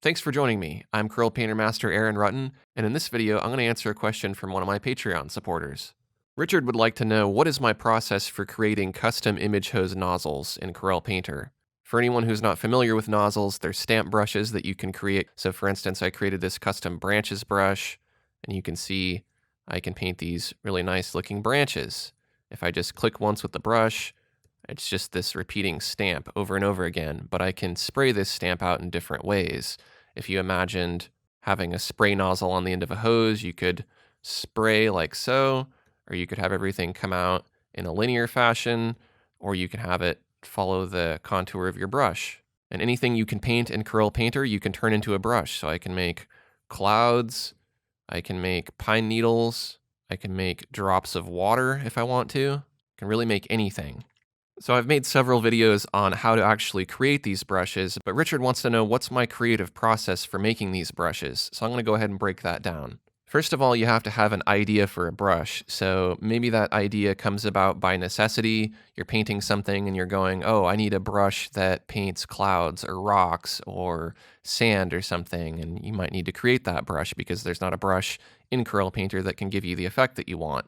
Thanks for joining me. I'm Corel Painter Master Aaron Rutten, and in this video, I'm going to answer a question from one of my Patreon supporters. Richard would like to know, what is my process for creating custom image hose nozzles in Corel Painter? For anyone who's not familiar with nozzles, they're stamp brushes that you can create. So for instance, I created this custom branches brush, and you can see I can paint these really nice looking branches. If I just click once with the brush, it's just this repeating stamp over and over again, but I can spray this stamp out in different ways. If you imagined having a spray nozzle on the end of a hose, you could spray like so, or you could have everything come out in a linear fashion, or you can have it follow the contour of your brush. And anything you can paint in Corel Painter, you can turn into a brush. So I can make clouds, I can make pine needles, I can make drops of water if I want to. I can really make anything. So I've made several videos on how to actually create these brushes, but Richard wants to know what's my creative process for making these brushes. So I'm going to go ahead and break that down. First of all, you have to have an idea for a brush. So maybe that idea comes about by necessity. You're painting something and you're going, oh, I need a brush that paints clouds or rocks or sand or something. And you might need to create that brush because there's not a brush in Corel Painter that can give you the effect that you want.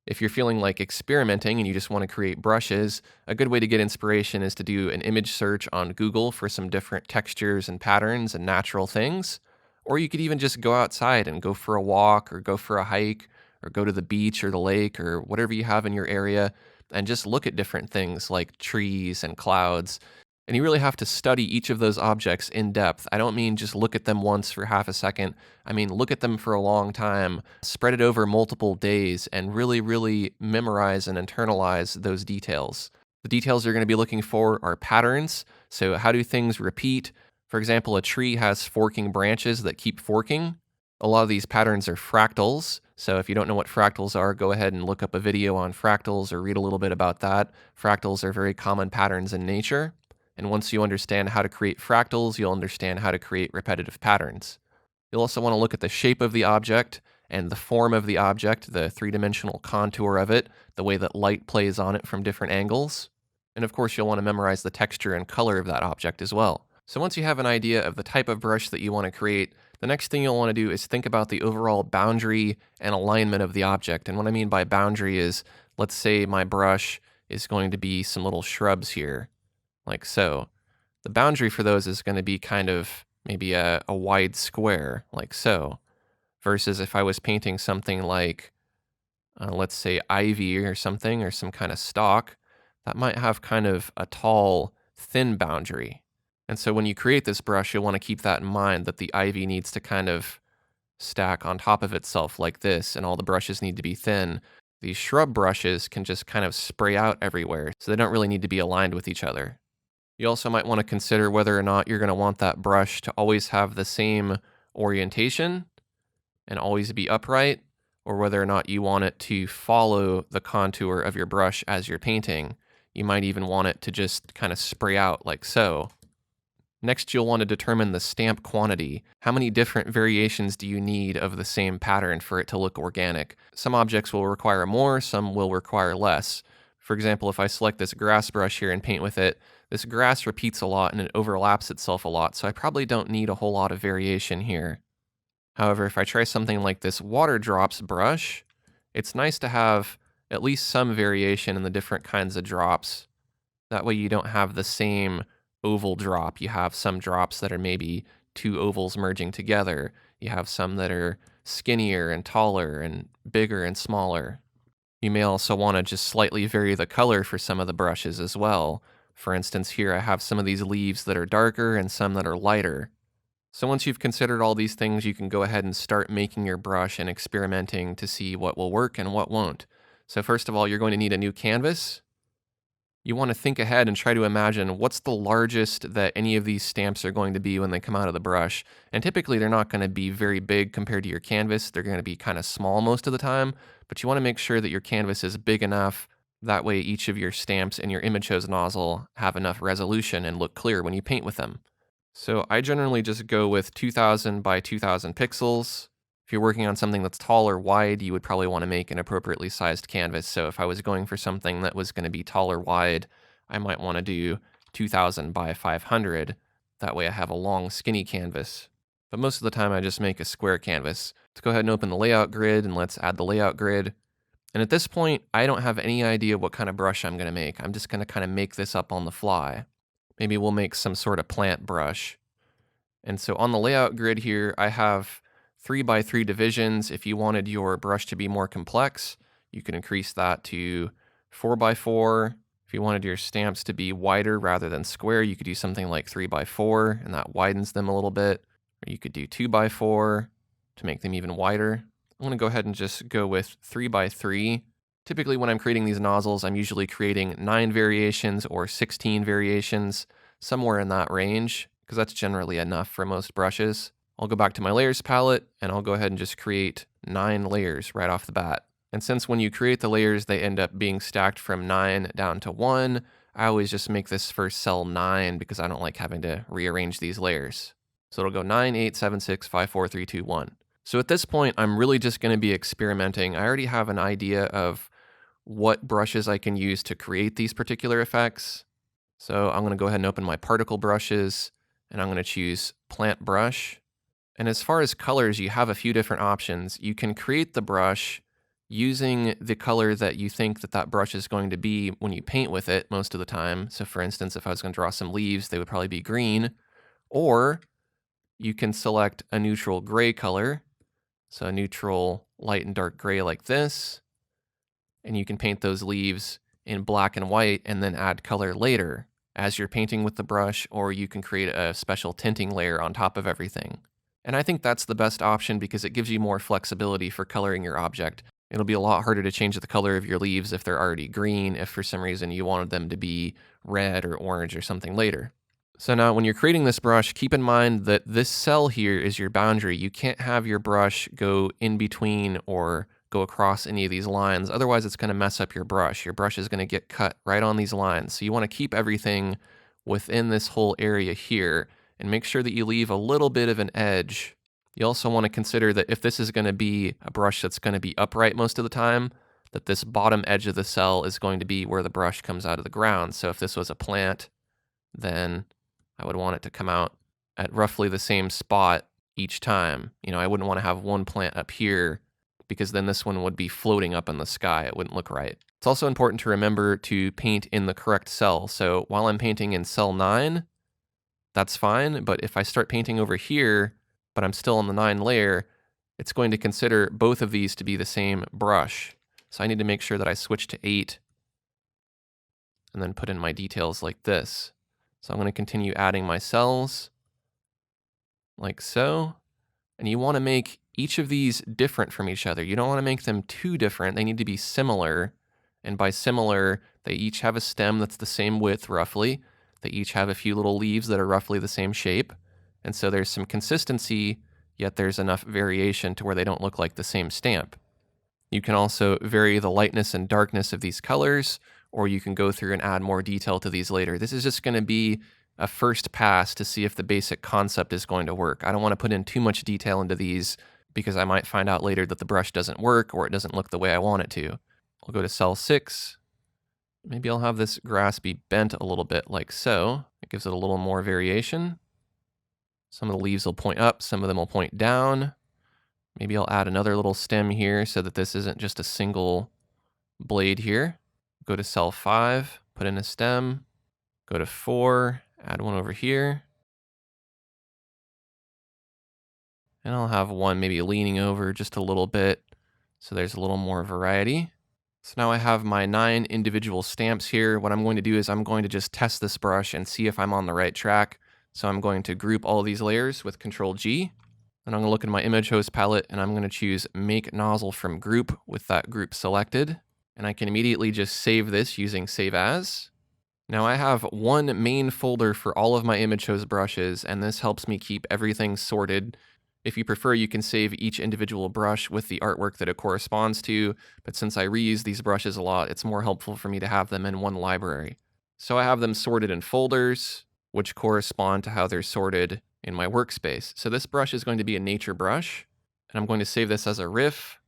If you're feeling like experimenting and you just want to create brushes, a good way to get inspiration is to do an image search on Google for some different textures and patterns and natural things. Or you could even just go outside and go for a walk or go for a hike or go to the beach or the lake or whatever you have in your area and just look at different things like trees and clouds. And you really have to study each of those objects in depth. I don't mean just look at them once for half a second. I mean, look at them for a long time, spread it over multiple days, and really memorize and internalize those details. The details you're going to be looking for are patterns. So how do things repeat? For example, a tree has forking branches that keep forking. A lot of these patterns are fractals. So if you don't know what fractals are, go ahead and look up a video on fractals or read a little bit about that. Fractals are very common patterns in nature. And once you understand how to create fractals, you'll understand how to create repetitive patterns. You'll also want to look at the shape of the object and the form of the object, the three-dimensional contour of it, the way that light plays on it from different angles. And of course, you'll want to memorize the texture and color of that object as well. So once you have an idea of the type of brush that you want to create, the next thing you'll want to do is think about the overall boundary and alignment of the object. And what I mean by boundary is, let's say my brush is going to be some little shrubs here, like so. The boundary for those is going to be kind of maybe a wide square, like so. Versus if I was painting something like, let's say ivy or something, or some kind of stalk, that might have kind of a tall, thin boundary. And so when you create this brush, you'll want to keep that in mind, that the ivy needs to kind of stack on top of itself like this, and all the brushes need to be thin. These shrub brushes can just kind of spray out everywhere, so they don't really need to be aligned with each other. You also might want to consider whether or not you're going to want that brush to always have the same orientation and always be upright, or whether or not you want it to follow the contour of your brush as you're painting. You might even want it to just kind of spray out like so. Next, you'll want to determine the stamp quantity. How many different variations do you need of the same pattern for it to look organic? Some objects will require more, some will require less. For example, if I select this grass brush here and paint with it, this grass repeats a lot and it overlaps itself a lot, so I probably don't need a whole lot of variation here. However, if I try something like this water drops brush, it's nice to have at least some variation in the different kinds of drops. That way you don't have the same oval drop. You have some drops that are maybe two ovals merging together. You have some that are skinnier and taller and bigger and smaller. You may also want to just slightly vary the color for some of the brushes as well. For instance, here I have some of these leaves that are darker and some that are lighter. So once you've considered all these things, you can go ahead and start making your brush and experimenting to see what will work and what won't. So first of all, you're going to need a new canvas. You want to think ahead and try to imagine what's the largest that any of these stamps are going to be when they come out of the brush. And typically they're not going to be very big compared to your canvas. They're going to be kind of small most of the time, but you want to make sure that your canvas is big enough. That way each of your stamps in your image hose nozzle have enough resolution and look clear when you paint with them. So I generally just go with 2000 by 2000 pixels. If you're working on something that's tall or wide, you would probably want to make an appropriately sized canvas. So if I was going for something that was going to be tall or wide, I might want to do 2000 by 500. That way I have a long, skinny canvas. but most of the time I just make a square canvas. Let's go ahead and open the layout grid, and let's add the layout grid. And at this point, I don't have any idea what kind of brush I'm going to make. I'm just going to kind of make this up on the fly. Maybe we'll make some sort of plant brush. And so on the layout grid here, I have 3x3 divisions. If you wanted your brush to be more complex, you can increase that to 4x4. If you wanted your stamps to be wider rather than square, you could do something like 3x4, and that widens them a little bit. Or you could do 2x4 to make them even wider. I'm going to go ahead and just go with 3x3. Typically when I'm creating these nozzles, I'm usually creating 9 variations or 16 variations, somewhere in that range, because that's generally enough for most brushes. I'll go back to my layers palette, and I'll go ahead and just create 9 layers right off the bat. And since when you create the layers, they end up being stacked from 9 down to 1, I always just make this first cell 9 because I don't like having to rearrange these layers. So it'll go 9, 8, 7, 6, 5, 4, 3, 2, 1. So at this point, I'm really just going to be experimenting. I already have an idea of what brushes I can use to create these particular effects. So I'm going to go ahead and open my particle brushes, and I'm going to choose plant brush. And as far as colors, you have a few different options. You can create the brush using the color that you think that that brush is going to be when you paint with it most of the time. So for instance, if I was going to draw some leaves, they would probably be green. Or you can select a neutral gray color. So a neutral light and dark gray like this. And you can paint those leaves in black and white and then add color later as you're painting with the brush, or you can create a special tinting layer on top of everything. And I think that's the best option because it gives you more flexibility for coloring your object. It'll be a lot harder to change the color of your leaves if they're already green, if for some reason you wanted them to be red or orange or something later. So now when you're creating this brush, keep in mind that this cell here is your boundary. You can't have your brush go in between or go across any of these lines. Otherwise, it's going to mess up your brush. Your brush is going to get cut right on these lines. So you want to keep everything within this whole area here and make sure that you leave a little bit of an edge. You also want to consider that if this is going to be a brush that's going to be upright most of the time, that this bottom edge of the cell is going to be where the brush comes out of the ground. So if this was a plant, then I would want it to come out at roughly the same spot each time. You know, I wouldn't want to have one plant up here because then this one would be floating up in the sky. It wouldn't look right. It's also important to remember to paint in the correct cell. So while I'm painting in cell 9, that's fine. But if I start painting over here, but I'm still on the 9 layer, it's going to consider both of these to be the same brush. So I need to make sure that I switch to 8 and then put in my details like this. So I'm going to continue adding my cells like so. And you want to make each of these different from each other. You don't want to make them too different. They need to be similar. And by similar, they each have a stem that's the same width roughly. They each have a few little leaves that are roughly the same shape. And so there's some consistency, yet there's enough variation to where they don't look like the same stamp. You can also vary the lightness and darkness of these colors, or you can go through and add more detail to these later. This is just going to be a first pass to see if the basic concept is going to work. I don't want to put in too much detail into these because I might find out later that the brush doesn't work or it doesn't look the way I want it to. I'll go to cell 6. Maybe I'll have this grass be bent a little bit like so. It gives it a little more variation. Some of the leaves will point up, some of them will point down. Maybe I'll add another little stem here so that this isn't just a single blade here. Go to cell 5, put in a stem. Go to 4, add one over here. And I'll have one maybe leaning over just a little bit, so there's a little more variety. So now I have my 9 individual stamps here. What I'm going to do is I'm going to just test this brush and see if I'm on the right track. So I'm going to group all these layers with Control G. And I'm going to look in my image host palette and I'm going to choose Make Nozzle from Group with that group selected. And I can immediately just save this using Save As. Now I have one main folder for all of my image host brushes, and this helps me keep everything sorted. If you prefer, you can save each individual brush with the artwork that it corresponds to, but since I reuse these brushes a lot, it's more helpful for me to have them in one library. So I have them sorted in folders, which correspond to how they're sorted in my workspace. So this brush is going to be a nature brush, and I'm going to save this as a riff.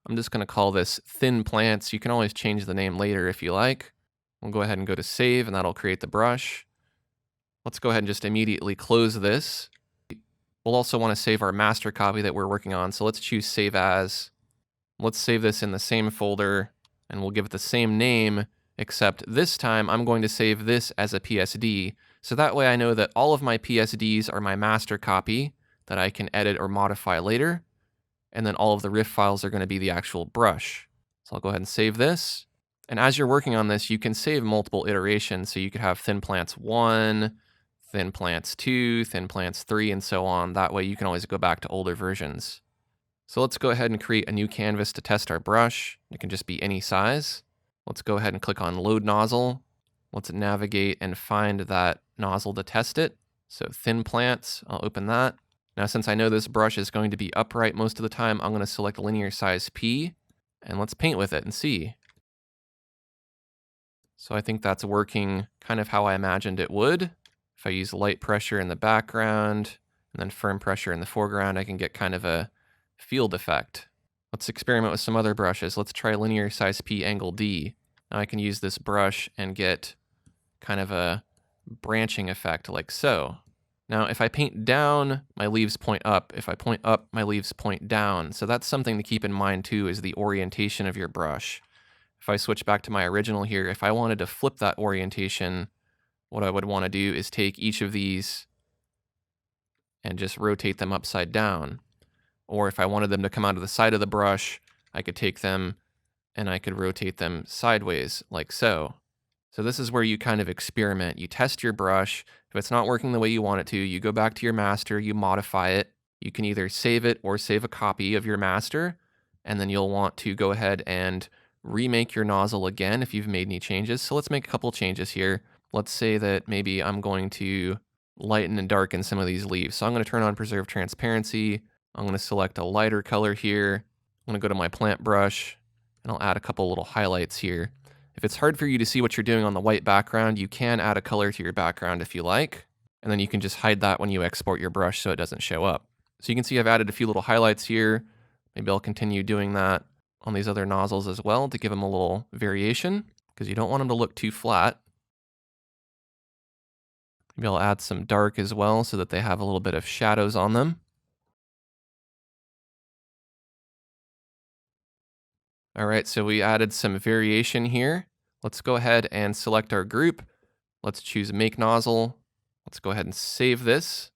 I'm just going to call this Thin Plants. You can always change the name later if you like. We'll go ahead and go to save, and that'll create the brush. Let's go ahead and just immediately close this. we'll also want to save our master copy that we're working on. So let's choose Save As. Let's save this in the same folder, and we'll give it the same name, except this time I'm going to save this as a PSD. So that way I know that all of my PSDs are my master copy that I can edit or modify later. And then all of the riff files are going to be the actual brush. So I'll go ahead and save this. And as you're working on this, you can save multiple iterations. So you could have Thin Plants 1, Thin Plants 2, Thin Plants 3, and so on. That way you can always go back to older versions. So let's go ahead and create a new canvas to test our brush. It can just be any size. Let's go ahead and click on Load Nozzle. Let's navigate and find that nozzle to test it. So Thin Plants, I'll open that. Now, since I know this brush is going to be upright most of the time, I'm going to select linear size P, and let's paint with it and see. So I think that's working kind of how I imagined it would. If I use light pressure in the background and then firm pressure in the foreground, I can get kind of a field effect. Let's experiment with some other brushes. Let's try linear size P angle D. Now I can use this brush and get kind of a branching effect like so. Now, if I paint down, my leaves point up. If I point up, my leaves point down. So that's something to keep in mind too, is the orientation of your brush. If I switch back to my original here, if I wanted to flip that orientation, what I would want to do is take each of these and just rotate them upside down. Or if I wanted them to come out of the side of the brush, I could take them and I could rotate them sideways like so. So this is where you kind of experiment. You test your brush. If it's not working the way you want it to, you go back to your master, you modify it. You can either save it or save a copy of your master, and then you'll want to go ahead and remake your nozzle again if you've made any changes. So let's make a couple changes here. Let's say that maybe I'm going to lighten and darken some of these leaves. So I'm going to turn on Preserve Transparency. I'm going to select a lighter color here. I'm going to go to my plant brush, and I'll add a couple little highlights here. If it's hard for you to see what you're doing on the white background, you can add a color to your background if you like, and then you can just hide that when you export your brush so it doesn't show up. So you can see I've added a few little highlights here. Maybe I'll continue doing that on these other nozzles as well to give them a little variation, because you don't want them to look too flat. Maybe I'll add some dark as well so that they have a little bit of shadows on them. All right, so we added some variation here. Let's go ahead and select our group. Let's choose Make Nozzle. Let's go ahead and save this.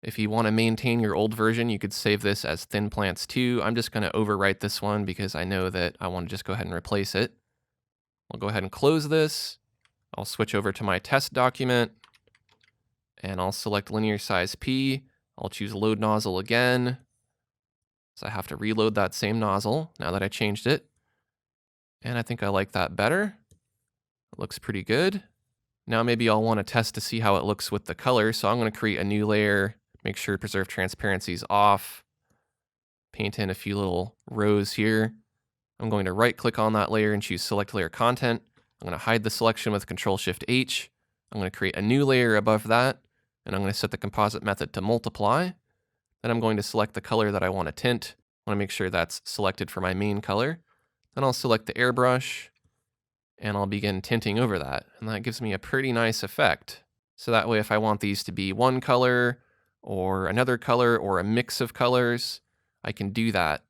If you want to maintain your old version, you could save this as Thin Plants 2. I'm just going to overwrite this one because I know that I want to just go ahead and replace it. I'll go ahead and close this. I'll switch over to my test document, and I'll select linear size P. I'll choose Load Nozzle again. So I have to reload that same nozzle now that I changed it. And I think I like that better. It looks pretty good. Now maybe I'll want to test to see how it looks with the color. So I'm going to create a new layer, make sure Preserve Transparency is off, paint in a few little rows here. I'm going to right click on that layer and choose Select Layer Content. I'm going to hide the selection with Control-Shift-H. I'm going to create a new layer above that, and I'm going to set the composite method to multiply. Then I'm going to select the color that I want to tint. I want to make sure that's selected for my main color. Then I'll select the airbrush, and I'll begin tinting over that. And that gives me a pretty nice effect. So that way, if I want these to be one color, or another color, or a mix of colors, I can do that.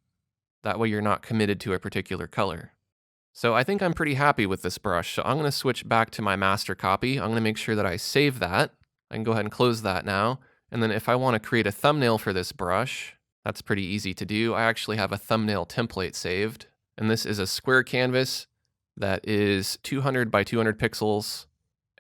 That way you're not committed to a particular color. So I think I'm pretty happy with this brush. So I'm going to switch back to my master copy. I'm going to make sure that I save that. I can go ahead and close that now. And then if I want to create a thumbnail for this brush, that's pretty easy to do. I actually have a thumbnail template saved. And this is a square canvas that is 200 by 200 pixels.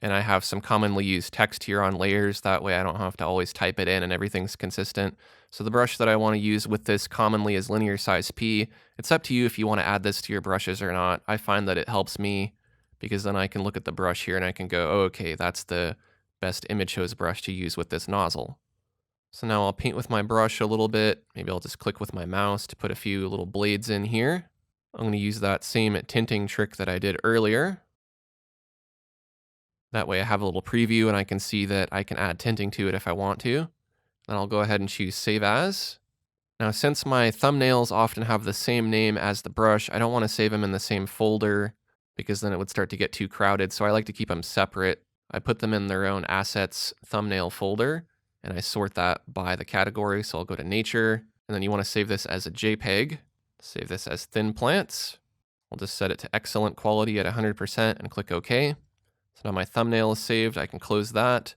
And I have some commonly used text here on layers. That way I don't have to always type it in and everything's consistent. So the brush that I want to use with this commonly is linear size P. It's up to you if you want to add this to your brushes or not. I find that it helps me because then I can look at the brush here and I can go, oh, okay, that's the best image hose brush to use with this nozzle. So now I'll paint with my brush a little bit. Maybe I'll just click with my mouse to put a few little blades in here. I'm going to use that same tinting trick that I did earlier. That way I have a little preview and I can see that I can add tinting to it if I want to. Then I'll go ahead and choose Save As. Now, since my thumbnails often have the same name as the brush, I don't want to save them in the same folder because then it would start to get too crowded. So I like to keep them separate. I put them in their own assets thumbnail folder. and I sort that by the category. So I'll go to nature, and then you want to save this as a JPEG. Save this as thin plants. I'll just set it to excellent quality at 100% and click OK. So now my thumbnail is saved. I can close that.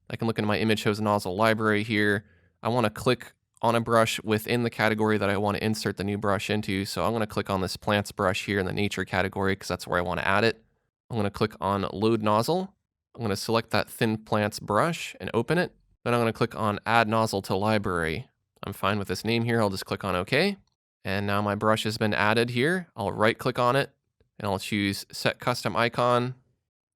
I can look into my image hose nozzle library here. I want to click on a brush within the category that I want to insert the new brush into. So I'm going to click on this plants brush here in the nature category because that's where I want to add it. I'm going to click on load nozzle. I'm going to select that thin plants brush and open it. Then I'm going to click on add nozzle to library. I'm fine with this name here. I'll just click on OK. And now my brush has been added here. I'll right click on it and I'll choose set custom icon.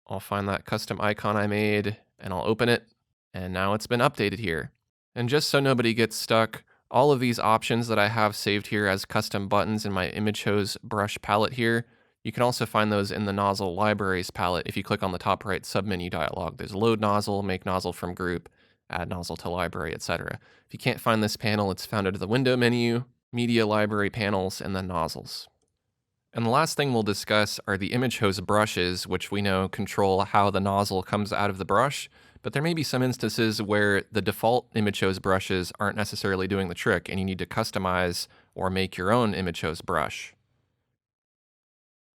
I'll find that custom icon I made and I'll open it. And now it's been updated here. And just so nobody gets stuck, all of these options that I have saved here as custom buttons in my image hose brush palette here, you can also find those in the nozzle libraries palette. If you click on the top right submenu dialog, there's load nozzle, make nozzle from group, add nozzle to library, etc. If you can't find this panel, it's found under the window menu, media library panels, and then nozzles. And the last thing we'll discuss are the image hose brushes, which we know control how the nozzle comes out of the brush. But there may be some instances where the default image hose brushes aren't necessarily doing the trick and you need to customize or make your own image hose brush.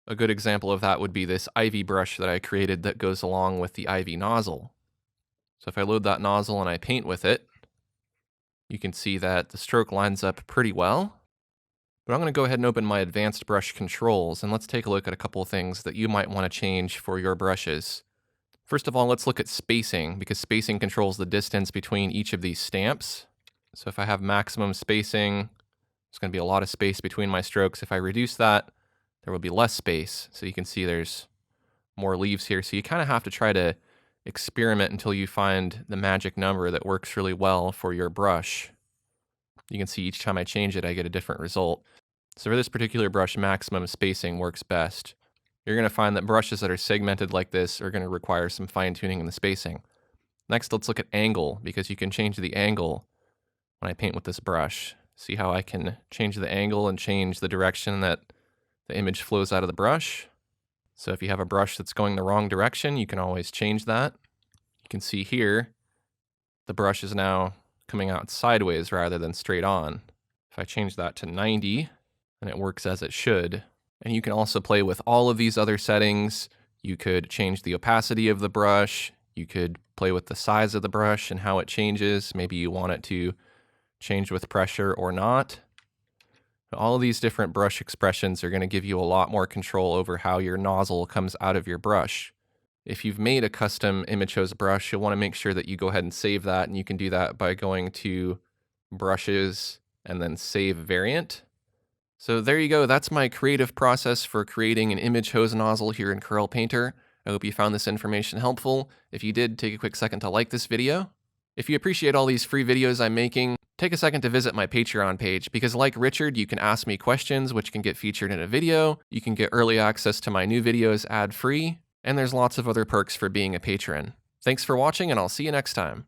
A good example of that would be this Ivy brush that I created that goes along with the Ivy nozzle. So if I load that nozzle and I paint with it, you can see that the stroke lines up pretty well. But I'm going to go ahead and open my advanced brush controls and let's take a look at a couple of things that you might want to change for your brushes. First of all, let's look at spacing, because spacing controls the distance between each of these stamps. So if I have maximum spacing, there's going to be a lot of space between my strokes. If I reduce that, there will be less space. So you can see there's more leaves here. So you kind of have to try to experiment until you find the magic number that works really well for your brush. You can see each time I change it, I get a different result. So for this particular brush, maximum spacing works best. You're going to find that brushes that are segmented like this are going to require some fine-tuning in the spacing. Next, let's look at angle, because you can change the angle when I paint with this brush. See how I can change the angle and change the direction that the image flows out of the brush. So if you have a brush that's going the wrong direction, you can always change that. You can see here, the brush is now coming out sideways rather than straight on. If I change that to 90, then it works as it should. And you can also play with all of these other settings. You could change the opacity of the brush. You could play with the size of the brush and how it changes. Maybe you want it to change with pressure or not. All of these different brush expressions are going to give you a lot more control over how your nozzle comes out of your brush. If you've made a custom image hose brush, you'll want to make sure that you go ahead and save that. And you can do that by going to brushes and then save variant. So there you go, that's my creative process for creating an image hose nozzle here in Corel Painter. I hope you found this information helpful. If you did, take a quick second to like this video. If you appreciate all these free videos I'm making, take a second to visit my Patreon page, because like Richard, you can ask me questions which can get featured in a video, you can get early access to my new videos ad-free, and there's lots of other perks for being a patron. Thanks for watching, and I'll see you next time.